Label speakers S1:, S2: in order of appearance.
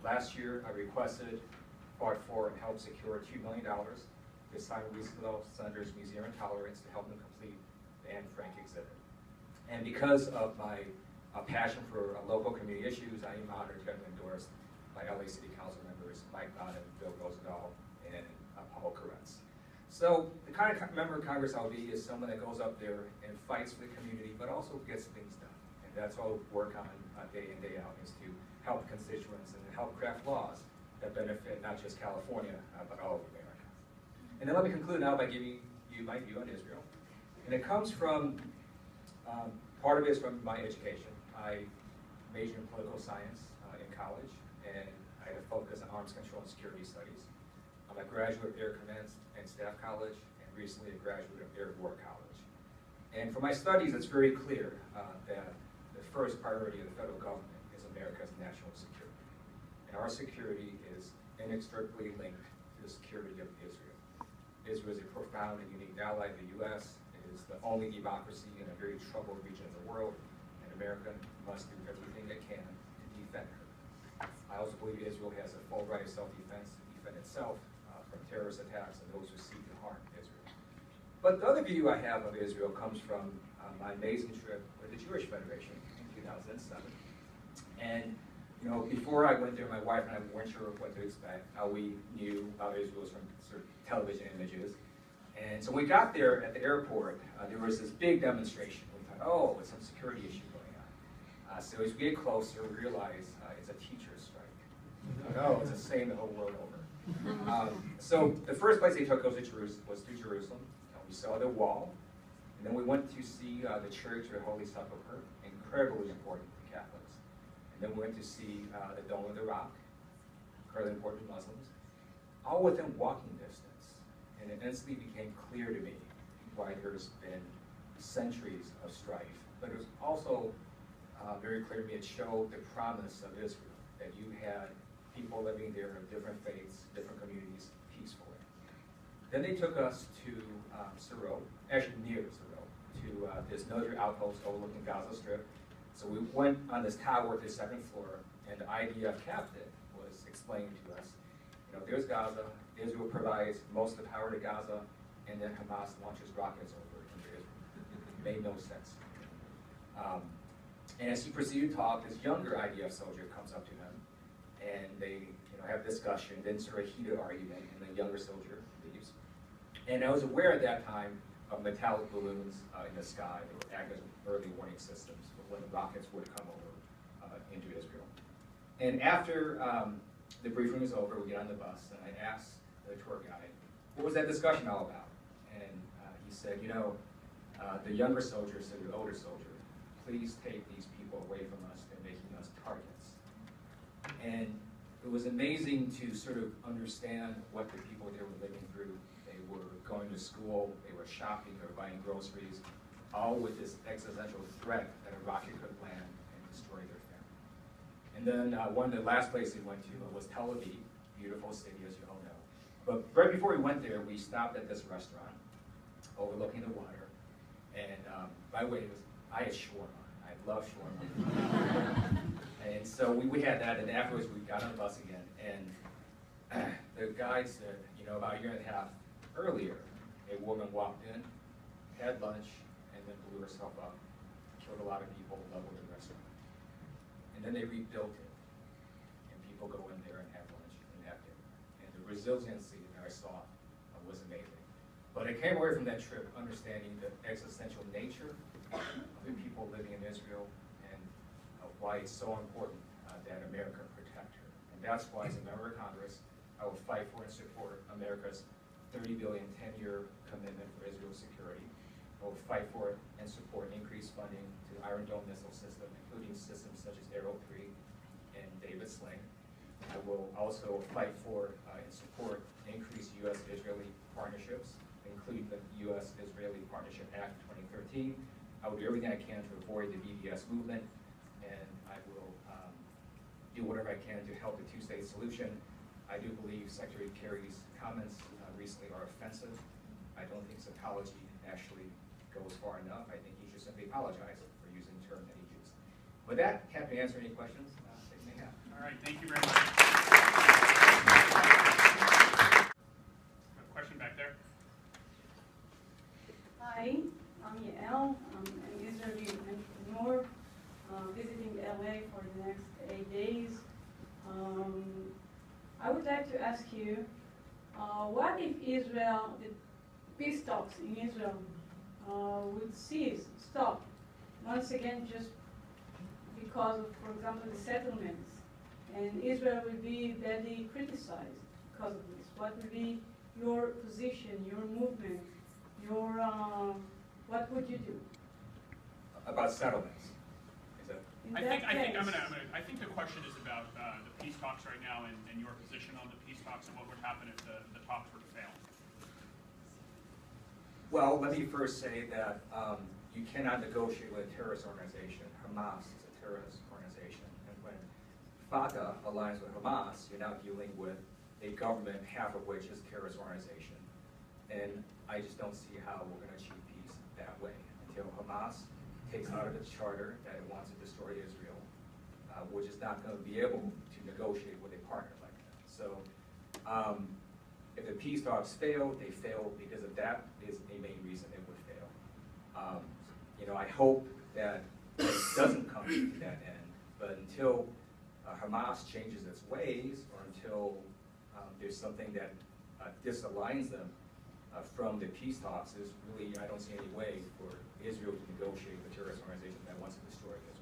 S1: Last year, I requested, fought for, and helped secure $2 million to Simon Wiesenthal Senators Museum of Tolerance to help them complete the Anne Frank exhibit. And because of my passion for local community issues, I am honored to have been endorsed by LA City Council members Mike Bonham, Bill Rosendahl, and Paul Koretz. So the kind of member of Congress I'll be is someone that goes up there and fights for the community, but also gets things done. And that's what I work on day in, day out, is to help constituents and help craft laws that benefit not just California, but all of America. And then let me conclude now by giving you my view on Israel. And it comes from, part of it is from my education. I majored in political science in college, and I had a focus on arms control and security studies. I'm a graduate of Air Command and Staff College, and recently a graduate of Air War College. And for my studies, it's very clear that the first priority of the federal government is America's national security. And our security is inextricably linked to the security of Israel. Israel is a profound and unique ally of the U.S. It is the only democracy in a very troubled region of the world, and America must do everything it can to defend her. I also believe Israel has a full right of self-defense to defend itself from terrorist attacks and those who seek to harm Israel. But the other view I have of Israel comes from my amazing trip with the Jewish Federation in 2007. And you know, before I went there, my wife and I weren't sure what to expect. We knew about Israel from sort of television images. And so when we got there at the airport, there was this big demonstration. We thought, oh, it's some security issue going on. So as we get closer, we realize it's a teacher's strike. Oh, it's the same the whole world over. So the first place they took us was to Jerusalem. We saw the wall, and then we went to see the church or the Holy Sepulchre, incredibly important to Catholics. And then we went to see the Dome of the Rock, incredibly important to Muslims, all within walking distance. And it instantly became clear to me why there's been centuries of strife. But it was also very clear to me, it showed the promise of Israel, that you had people living there of different faiths, different communities, peacefully. Then they took us to Sirot, actually near Sirot, to this military outpost overlooking Gaza Strip. So we went on this tower to the second floor, and the IDF captain was explaining to us, you know, there's Gaza, Israel provides most of the power to Gaza, and then Hamas launches rockets over into Israel. It made no sense. And as he proceeded to talk, this younger IDF soldier comes up to him, and they have discussion, then sort of heated argument, and the younger soldier leaves. And I was aware at that time of metallic balloons in the sky that would act as early warning systems for when rockets would come over into Israel. And after the briefing was over, we get on the bus, and I asked the tour guide, what was that discussion all about? And he said, you know, the younger soldier said to the older soldier, please take these people away from us, they're making us targets. And it was amazing to sort of understand what the people there were living through. They were going to school, they were shopping, they were buying groceries, all with this existential threat that a rocket could land and destroy their family. And then one of the last places we went to was Tel Aviv, beautiful city as you all know. But right before we went there, we stopped at this restaurant overlooking the water. And by the way, I had shawarma. I love shawarma. And so we had that, and afterwards we got on the bus again, and the guide said, you know, about a year and a half earlier, a woman walked in, had lunch, and then blew herself up, killed a lot of people, leveled the restaurant. And then they rebuilt it, and people go in there and have lunch and have dinner. And the resiliency that I saw was amazing. But I came away from that trip understanding the existential nature of the people living in Israel, and why it's so important that America protect her. And that's why, as a member of Congress, I will fight for and support America's $30 billion 10-year commitment for Israel's security. I will fight for and support increased funding to the Iron Dome missile system, including systems such as Arrow 3 and David Sling. I will also fight for and support increased U.S.-Israeli partnerships, including the U.S.-Israeli Partnership Act 2013. I will do everything I can to avoid the BDS movement, and I will do whatever I can to help the two-state solution. I do believe Secretary Kerry's comments recently are offensive. I don't think his apology actually goes far enough. I think he should simply apologize for using the term that he used. With that, happy to answer any questions that you may have.
S2: All right, thank you very much. I would like to ask you, what if Israel, the peace talks in Israel, would stop, once again, just because of, for example, the settlements, and Israel will be badly criticized because of this? What would be your position, your movement, what would you do?
S1: About settlements. Is that?
S3: I think the question is about the peace talks right now and your position on the peace talks and what would happen if the talks were to fail.
S1: Well, let me first say that you cannot negotiate with a terrorist organization. Hamas is a terrorist organization. And when Fatah aligns with Hamas, you're now dealing with a government, half of which is a terrorist organization. And I just don't see how we're going to achieve peace that way until Hamas takes out of its charter that it wants to destroy Israel. We're just not going to be able to negotiate with a partner like that. So if the peace talks fail, they fail because of that is a main reason it would fail. I hope that it doesn't come to that end, but until Hamas changes its ways, or until there's something that disaligns them from the peace talks, I don't see any way for Israel to negotiate with a terrorist organization that wants to destroy Israel.